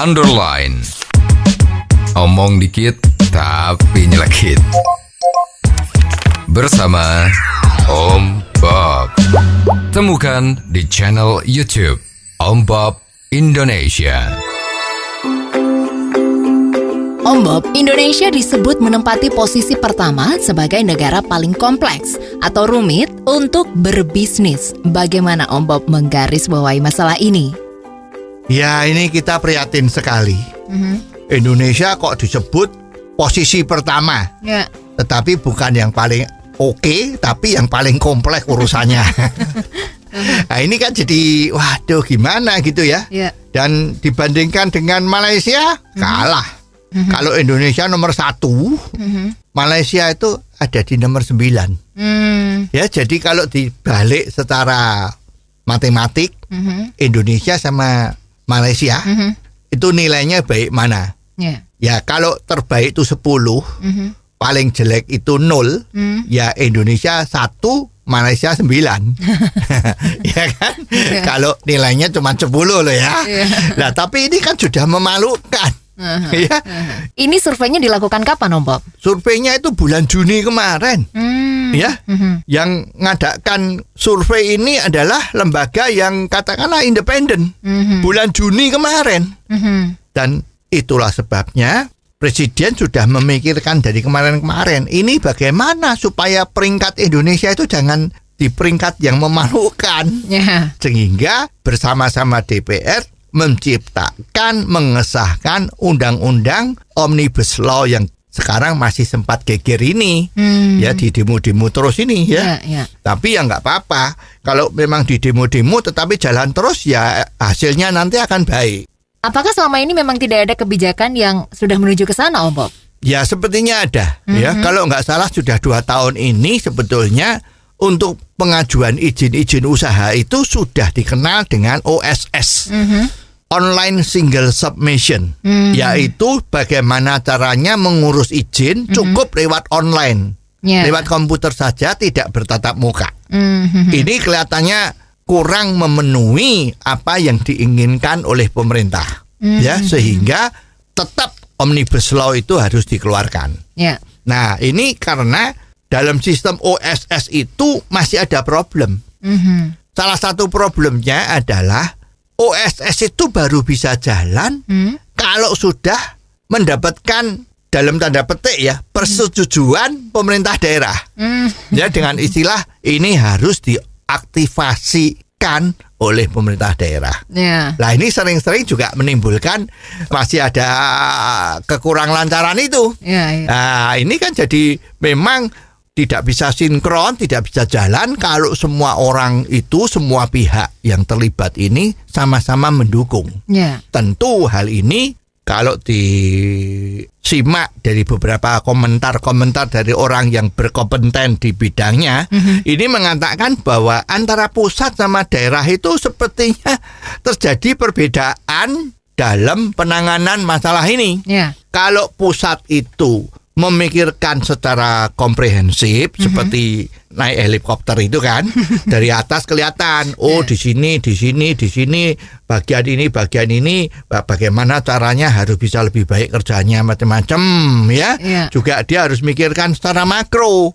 underline. Omong dikit tapi nyelekit. Bersama Om Bob. Temukan di channel YouTube Om Bob Indonesia. Om Bob, Indonesia disebut menempati posisi pertama sebagai negara paling kompleks atau rumit untuk berbisnis. Bagaimana Om Bob menggarisbawahi masalah ini? Ya, ini kita prihatin sekali. Indonesia kok disebut posisi pertama, tetapi bukan yang paling oke, tapi yang paling kompleks urusannya. Nah, ini kan jadi, waduh gimana gitu ya. Dan dibandingkan dengan Malaysia, kalah. Kalau Indonesia nomor 1, Malaysia itu ada di nomor 9. Ya, jadi kalau dibalik secara matematik, Indonesia sama Malaysia itu nilainya baik mana? Ya, kalau terbaik itu 10, paling jelek itu 0, ya Indonesia 1, Malaysia 9. Ya kan? Kalau nilainya cuma 10 loh ya. Nah, tapi ini kan sudah memalukan. Ya. Ini surveinya dilakukan kapan Om Bob? Surveinya itu bulan Juni kemarin. Ya. Yang ngadakan survei ini adalah lembaga yang katakanlah independen. Bulan Juni kemarin. Dan itulah sebabnya Presiden sudah memikirkan dari kemarin-kemarin ini bagaimana supaya peringkat Indonesia itu jangan di peringkat yang memalukan. Sehingga bersama-sama DPR menciptakan, mengesahkan undang-undang Omnibus Law yang sekarang masih sempat geger ini. Ya, di demo-demo terus ini ya. Tapi ya nggak apa-apa. Kalau memang di demo-demo tetapi jalan terus, ya hasilnya nanti akan baik. Apakah selama ini memang tidak ada kebijakan yang sudah menuju ke sana Om Bob? Ya, sepertinya ada. Ya, kalau nggak salah sudah 2 tahun ini sebetulnya untuk pengajuan izin usaha itu sudah dikenal dengan OSS. Online Single Submission, yaitu bagaimana caranya mengurus izin cukup lewat online, lewat komputer saja, tidak bertatap muka. Ini kelihatannya kurang memenuhi apa yang diinginkan oleh pemerintah, ya, sehingga tetap Omnibus Law itu harus dikeluarkan. Nah, ini karena dalam sistem OSS itu masih ada problem. Salah satu problemnya adalah OSS itu baru bisa jalan kalau sudah mendapatkan dalam tanda petik ya persetujuan pemerintah daerah. Ya, dengan istilah ini harus diaktifasikan oleh pemerintah daerah. Nah, ini sering-sering juga menimbulkan masih ada kekurang lancaran itu. Nah, ini kan jadi memang tidak bisa sinkron, tidak bisa jalan kalau semua orang itu, semua pihak yang terlibat ini sama-sama mendukung. Tentu hal ini kalau disimak dari beberapa komentar-komentar dari orang yang berkompeten di bidangnya, ini mengatakan bahwa antara pusat sama daerah itu sepertinya terjadi perbedaan dalam penanganan masalah ini. Kalau pusat itu memikirkan secara komprehensif seperti naik helikopter itu kan, dari atas kelihatan di sini bagian ini bagaimana caranya harus bisa lebih baik kerjanya macam-macam ya. Juga dia harus mikirkan secara makro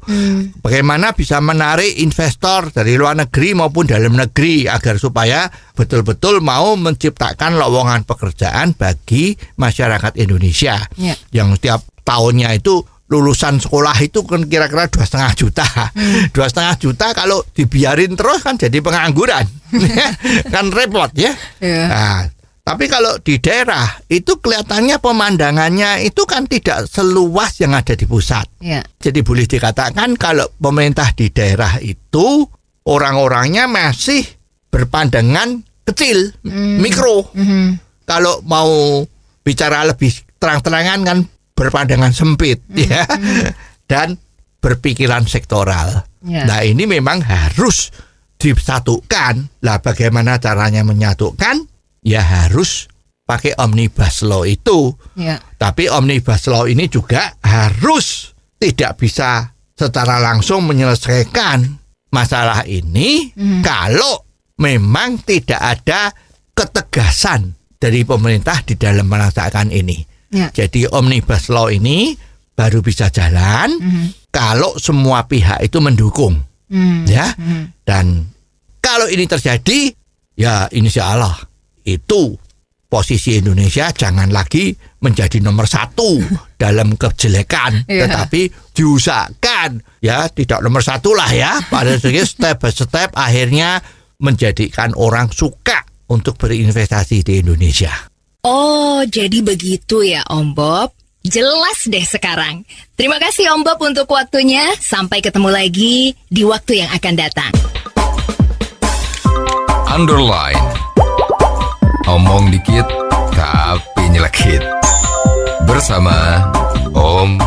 bagaimana bisa menarik investor dari luar negeri maupun dalam negeri agar supaya betul-betul mau menciptakan lowongan pekerjaan bagi masyarakat Indonesia yang setiap tahunnya itu lulusan sekolah itu kan kira-kira 2,5 juta. 2,5 juta kalau dibiarin terus kan jadi pengangguran. Kan repot ya. Nah, tapi kalau di daerah itu kelihatannya pemandangannya itu kan tidak seluas yang ada di pusat. Jadi boleh dikatakan kalau pemerintah di daerah itu orang-orangnya masih berpandangan kecil, mikro. Kalau mau bicara lebih terang-terangan kan berpandangan sempit ya, dan berpikiran sektoral. Nah, ini memang harus disatukan. Lah, bagaimana caranya menyatukan? Ya harus pakai Omnibus Law itu. Tapi Omnibus Law ini juga harus tidak bisa secara langsung menyelesaikan masalah ini kalau memang tidak ada ketegasan dari pemerintah di dalam melaksanakan ini. Ya. Jadi Omnibus Law ini baru bisa jalan kalau semua pihak itu mendukung. Ya. Dan kalau ini terjadi, ya insya Allah itu posisi Indonesia jangan lagi menjadi nomor 1 dalam kejelekan, tetapi diusahakan ya tidak nomor 1 lah ya. Pada step by step akhirnya menjadikan orang suka untuk berinvestasi di Indonesia. Oh, jadi begitu ya Om Bob. Jelas deh sekarang. Terima kasih Om Bob untuk waktunya. Sampai ketemu lagi di waktu yang akan datang. Underline. Omong dikit tapi nyelekit. Bersama Om